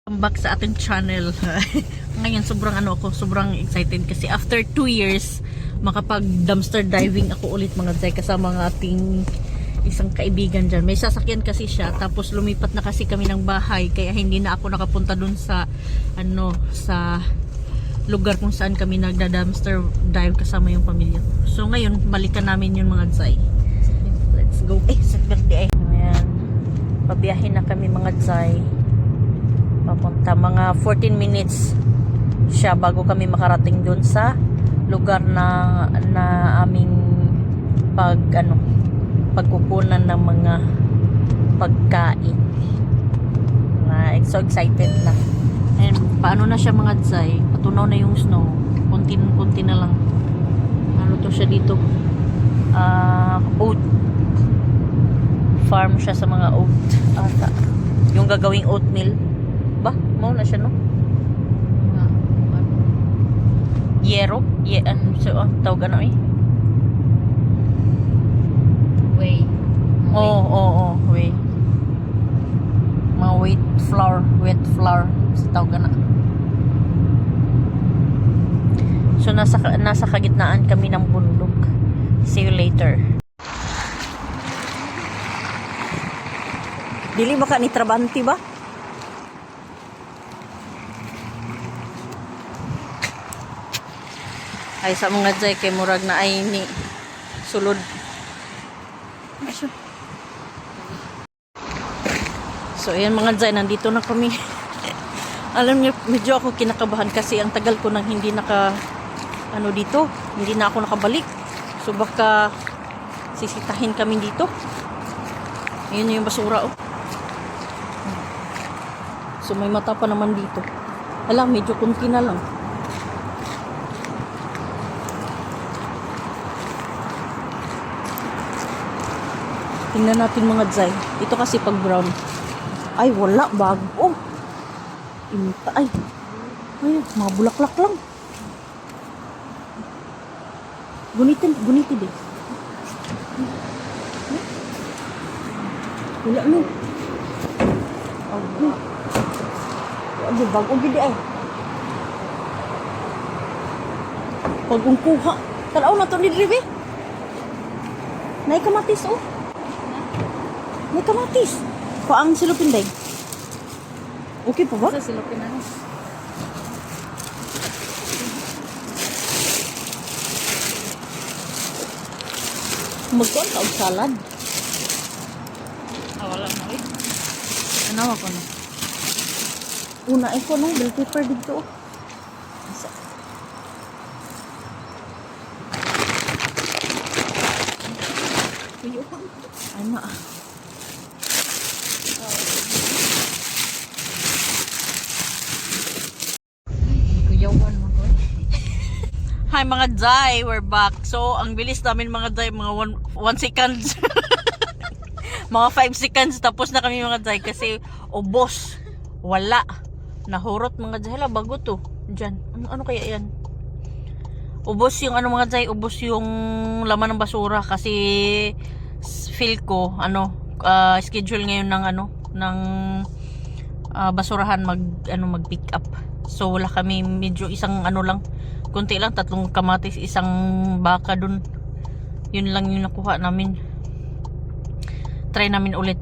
Welcome back sa ating channel. Ngayon sobrang excited kasi after 2 years makapag dumpster diving ako ulit mga Zay kasama ng ating isang kaibigan dyan. May sasakyan kasi siya tapos lumipat na kasi kami ng bahay kaya hindi na ako nakapunta dun sa sa lugar kung saan kami nagda-dumpster dive kasama yung pamilya. So ngayon balikan namin yung mga Zay. Let's go. Sa birthday. Ayan. Pabiyahin na kami mga Zay. Papunta mga 14 minutes siya bago kami makarating doon sa lugar na aming pagkukunan ng mga pagkain. So excited na. And paano na siya mga Zay? Patunaw na yung snow. Kunti na lang. Ano to siya dito? Oat farm siya sa mga oat. Yung gagawing oatmeal. Ba? Mau na siya, no? Yero? Tawag ano eh? Whey. Oo, whey. Mga wheat flour. Tawag na. So, nasa kagitnaan kami ng bundok. See you later. Dili ba ka ni Trabanti ba? Ay sa mga Zay kay murag na ay ni sulod. So ayan mga Zay, nandito na kami. Alam niyo, medyo ako kinakabahan kasi ang tagal ko nang hindi dito, hindi na ako nakabalik. So baka sisitahin kami dito. Ayun yung basura oh. So may mata pa naman dito. Alam, medyo kunti na lang. Tingnan natin mga Zay. Ito kasi pag brown. Ay, wala. Bago. Imita. Ay, mga bulaklak lang. Gunitin eh. Wala no. Ay, bago gidi ay. Pag kuha. Tanaw na to ni Drive. Naikamatis oh. May kamatis. Ang silupin day. Okay pa ba? Sa silupin na. Magkuhan ka og salad. Wala na eh. Ano ako na? Una ko no, bell pepper dito. Ay na. Hi mga Zay, we're back. So, ang bilis namin mga Zay, mga 1 seconds. Mga 5 seconds, tapos na kami mga Zay kasi ubos. Wala. Nahurot mga Zay. Hala, bago to. Diyan. Ano kaya yan? Ubos yung mga Zay, ubos yung laman ng basura kasi feel ko, schedule ngayon ng basurahan mag pick up. So, wala kami, medyo isang lang, kunti lang, 3 kamatis, isang baka dun. Yun lang yung nakuha namin. Try namin ulit.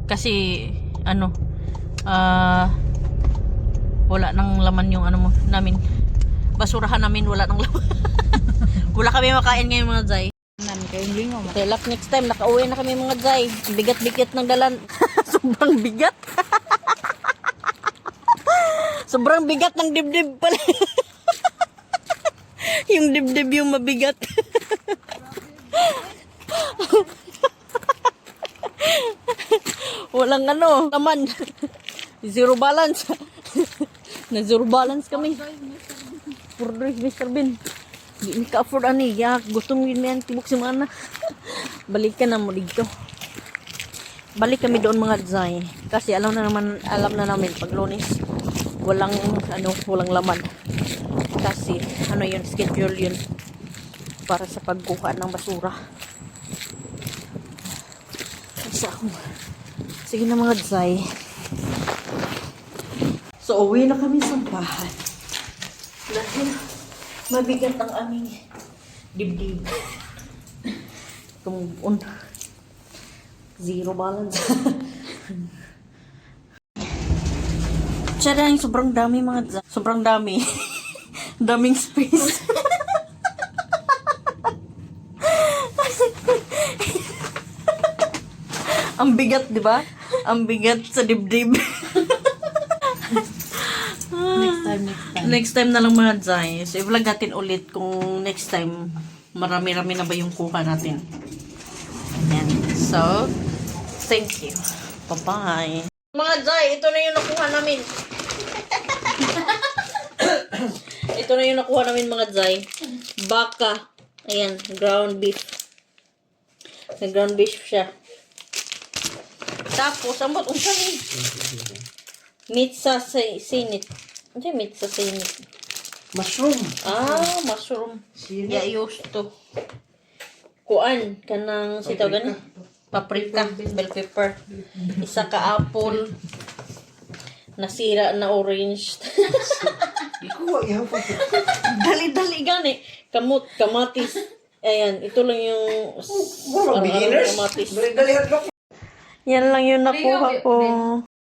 Kasi, wala nang laman yung namin. Basurahan namin, wala nang laman. Wala kami makain ngayon mga Zay. Kayong lingaw. Okay, next time, nakauwi na kami mga Zay. Bigat-bigat ng dalan. Sobrang bigat. Sobrang bigat ng dibdib pala. Yung dibdib yung mabigat. Walang laman. Zero balance. Na zero balance kami. For drive, Mr. Bin. Hindi ka-afford gusto mo yun yan, tibok si mana. Balikan na mo dito. Balik kami doon mga Zay. Kasi alam na namin pag Lunes walang laman. Kasi yun, schedule yun para sa pagkuha ng basura. Kasi ako, sige na mga Zay. So, uwi na kami sa bahay. Dahil mabigat ang aming dibdib. Zero balance. Tiyarang, sobrang dami mga sobrang dami. Daming space. Ang bigat, di ba? Ang bigat sa dibdib. Next time na lang mga Zay. So, i-vlog natin ulit kung next time marami-rami na ba yung kuha natin. Ayan. So, thank you. Bye-bye. Mga Zay, ito na yung nakuha namin. Ito na yung nakuha namin mga Zay. Baka. Ayan, ground beef. May ground beef siya. Tapos, ang ba't unsa ni? Meat sa sinit. Ano yung meat sa sinit? Mushroom. Ah, mushroom. Sinit. Yeah, used to. Kuan, kanang sitaw gani? Paprika, bell pepper. Isa ka apple. Nasira na orange. Ikuha yan po. Dali-dali gani. Kamot, kamatis. Ayan, ito lang yung Beginners. kamatis. Dali-dali. Yan lang yung nakuha ko.